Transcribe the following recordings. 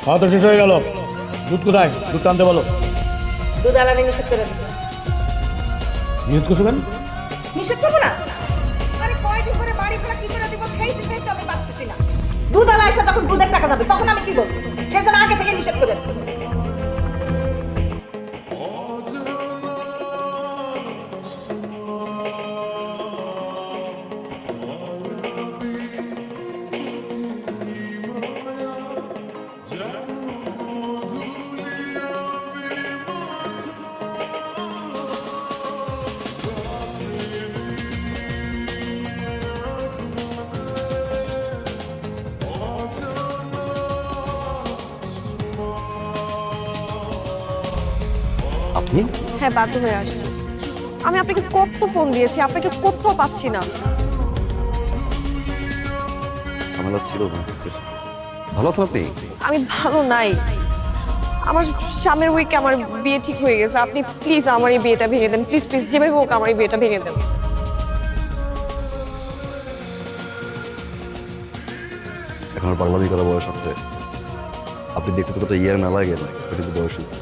খাওয়া তো শেষ হয়ে গেল, দুধ কোথায়? দুধ টানতে বলো। দুধ আলাদা নিষেধ করে দিছে। নিষেধ করছো কেন? নিষেধ করবো না? আরে কয়দিন করে বাড়ি ভাড়া কি করে দিব সেই চিন্তাই তো আমি বাঁচতেছি না। দুধ আলা এসে যখন দুধের টাকা যাবে তখন আমি কি করবো? সেজন্য আগে থেকে নিষেধ করে দিছে। আপনি? হ্যাঁ, বাধ্য হয়ে আসছি। আমি আপনাকে কত ফোন দিয়েছি, আপনাকে কোথাও পাচ্ছি না। ঝামেলা ছিল না। ভালো আছেন আপনি? আমি ভালো নাই। আমার সামনের উইকে আমার বিয়ে ঠিক হয়ে গেছে। আপনি প্লিজ আমার এই বিয়েটা ভেঙে দেন, প্লিজ প্লিজ, যেভাবে হোক আমার এই বিয়েটা ভেঙে দেন। এখন আর পাগলামি করা বয়স আছে? আপনি দেখতে যতটা ইয়ার না লাগে না, এটা কিন্তু বয়স হয়েছে।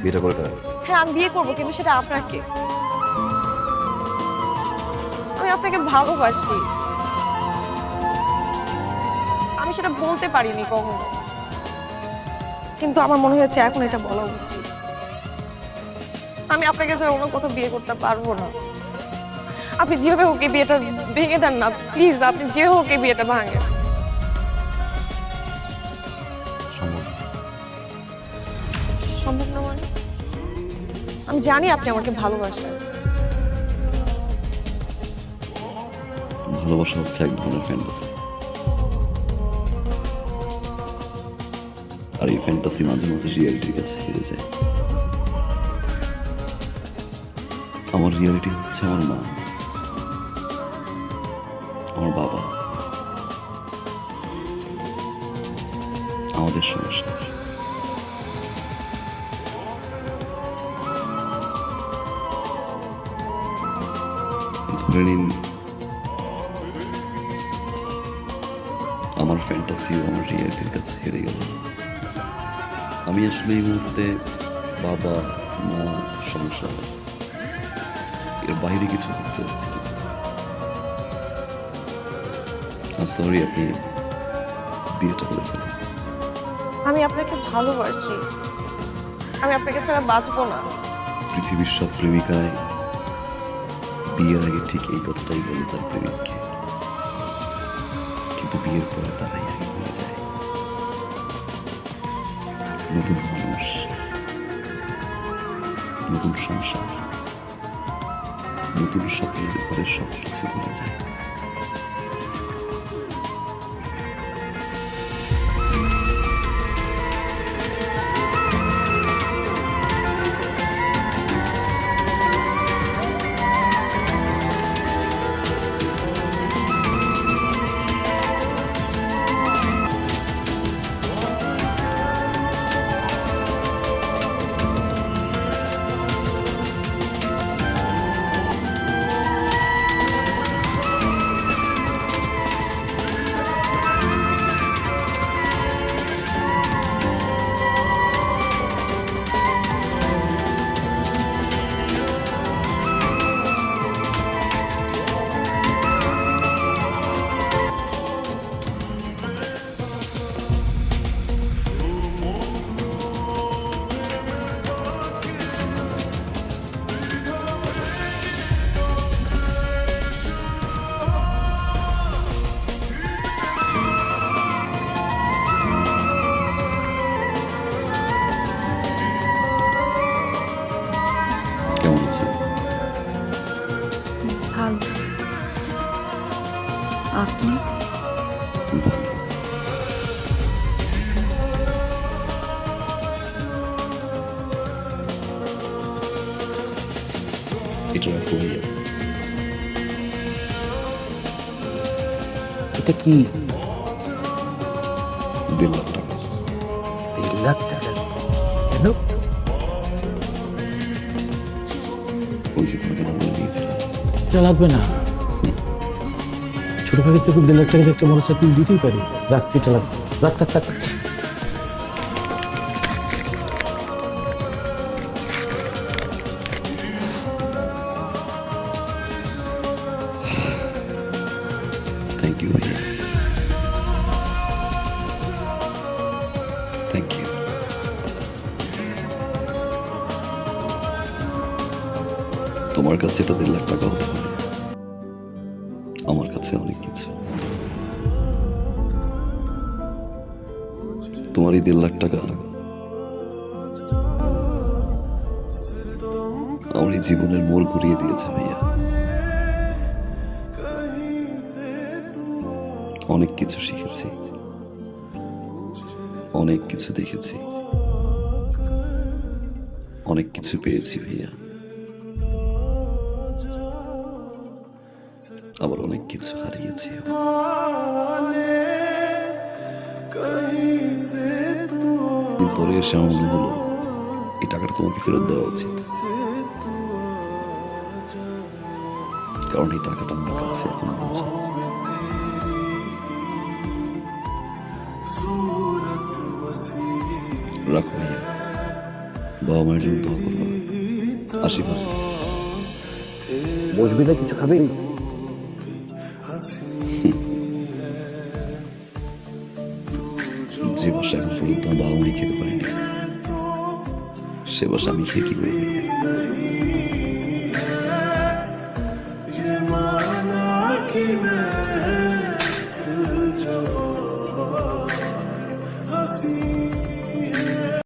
বিয়েটা করে ফেলেন। হ্যাঁ, আমি বিয়ে করবো, কিন্তু সেটা আপনাকে। আমি আপনাকে ভালোবাসি, আমি সেটা বলতে পারিনি কখনো, কিন্তু আমার মনে হয়েছে এখন এটা বলা উচিত। আমি আপনাকে ছাড়া অন্য কোথাও বিয়ে করতে পারবো না। আপনি যেভাবে হোক এই বিয়েটা ভেঙে দেন না প্লিজ, আপনি যে হোক এই বিয়েটা ভাঙেন। সম্ভব না। সম্ভব না মানে? আমি জানি আপনি আমাকে ভালোবাসেন। ভালোবাসা হচ্ছে এক ধরনের ফ্যান্টাসি, আর এই ফ্যান্টাসি মাঝে মাঝে রিয়েলিটির কাছে হেরে যায়। আমার রিয়েলিটি হচ্ছে আমার মা, আমার বাবা, আমাদের সংসার। ধরে নিন আমার ফ্যান্টাসিও আমার রিয়েলিটির কাছে হেরে গেল। আমি আসলে এই মুহূর্তে বাবা, মা, সংসার এর বাইরে কিছু করতে পারছি না। সরি, আপনি বিয়েটা করে ফেলেন। আমি আপনাকে ভালোবাসি, আমি আপনাকে ছাড়া বাঁচবো না। পৃথিবীর সব প্রেমিকায় বিয়ের আগে ঠিক এই কথাটাই বলে তার প্রেমিককে, কিন্তু বিয়ের পরে তারাই আগে ভুলে যায়। নতুন মানুষ, নতুন সংসার, নতুন স্বপ্নের ঘরে সব কিছু ভুলে যায়। কেমন আছে? ভালো। আপনি? এটা রাখো ভাইয়া। এটা কি? 1.5 লাখ টাকা। 1.5 লাখ টাকা? কেন? ওই যে তোমাকে না বলে দিয়েছিলাম। এটা লাগবে না। ছোট ভাগে থেকে 1.5 লাখ টাকা একটা মোটরসাইকেল দিতেই পারি। রাখ, এটা লাগবে। রাখ, রাখ, রাখ। Thank you. তোমার কাছে এটা 1.5 লাখ টাকা হতে পারে, আমার কাছে অনেক কিছু। তোমার এই 1.5 লাখ টাকা আমার এই জীবনের মোড় ঘুরিয়ে দিয়েছে ভাইয়া। অনেক কিছু শিখেছি, অনেক কিছু দেখেছি, অনেক কিছু পেয়েছি ভাইয়া, আবার অনেক কিছু হারিয়েছি। দিন পরে এসে আমার মনে হলো এই টাকাটা তোমাকে ফেরত দেওয়া উচিত, কারণ এই টাকাটা আমার কাছে এখন আছে। রাখো ভাইয়া, বাবা মায়ের জন্য দোয়া করবো। আসি ভাই। বসবি না, কিছু খাবি? যে বাসা এখন পর্যন্ত আমার বাবা মাই খেতে পারিনি, সে বাসা আমি খেয়ে কি করবো? ये माना कि मैं